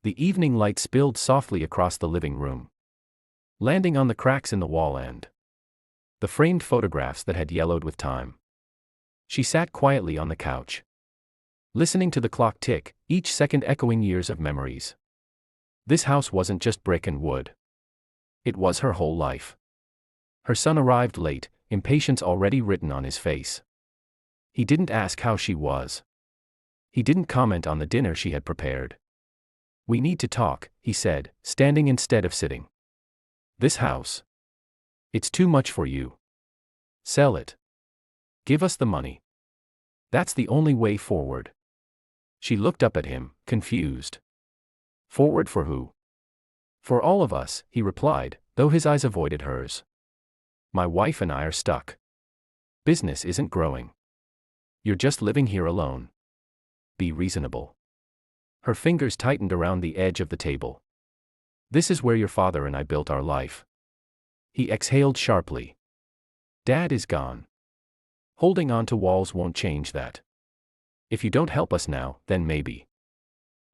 The evening light spilled softly across the living room, landing on the cracks in the wall and the framed photographs that had yellowed with time. She sat quietly on the couch, listening to the clock tick, each second echoing years of memories. This house wasn't just brick and wood. It was her whole life. Her son arrived late, impatience already written on his face. He didn't ask how she was. He didn't comment on the dinner she had prepared. "We need to talk," he said, standing instead of sitting. "This house. It's too much for you. Sell it. Give us the money. That's the only way forward." She looked up at him, confused. "Forward for who?" "For all of us," he replied, though his eyes avoided hers. "My wife and I are stuck. Business isn't growing. You're just living here alone. Be reasonable." Her fingers tightened around the edge of the table. "This is where your father and I built our life." He exhaled sharply. "Dad is gone. Holding on to walls won't change that. If you don't help us now, then maybe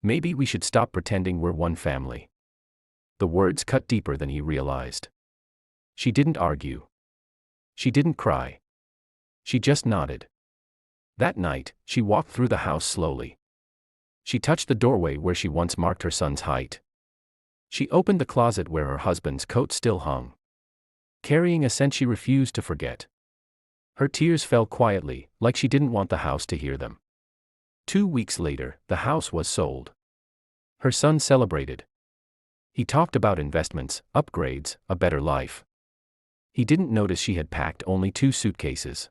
we should stop pretending we're one family." The words cut deeper than he realized. She didn't argue. She didn't cry. She just nodded. That night, she walked through the house slowly. She touched the doorway where she once marked her son's height. She opened the closet where her husband's coat still hung, carrying a scent she refused to forget. Her tears fell quietly, like she didn't want the house to hear them. 2 weeks later, the house was sold. Her son celebrated. He talked about investments, upgrades, a better life. He didn't notice she had packed only 2 suitcases.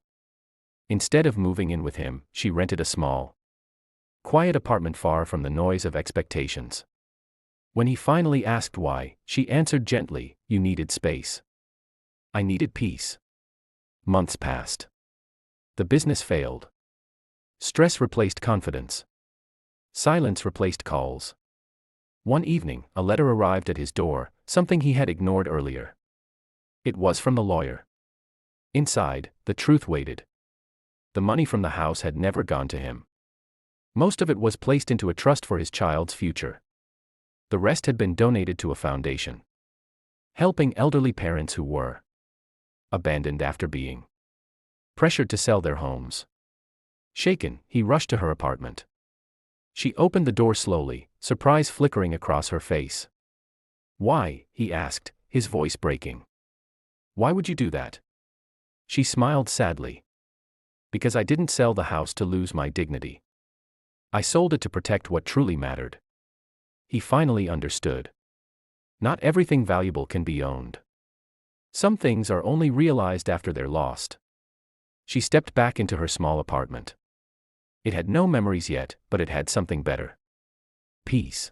Instead of moving in with him, she rented a small, quiet apartment far from the noise of expectations. When he finally asked why, she answered gently, "You needed space. I needed peace." Months passed. The business failed. Stress replaced confidence. Silence replaced calls. One evening, a letter arrived at his door, something he had ignored earlier. It was from the lawyer. Inside, the truth waited. The money from the house had never gone to him. Most of it was placed into a trust for his child's future. The rest had been donated to a foundation, helping elderly parents who were abandoned after being pressured to sell their homes. Shaken, he rushed to her apartment. She opened the door slowly, surprise flickering across her face. "Why?" he asked, his voice breaking. "Why would you do that?" She smiled sadly. "Because I didn't sell the house to lose my dignity. I sold it to protect what truly mattered." He finally understood. Not everything valuable can be owned. Some things are only realized after they're lost. She stepped back into her small apartment. It had no memories yet, but it had something better. Peace.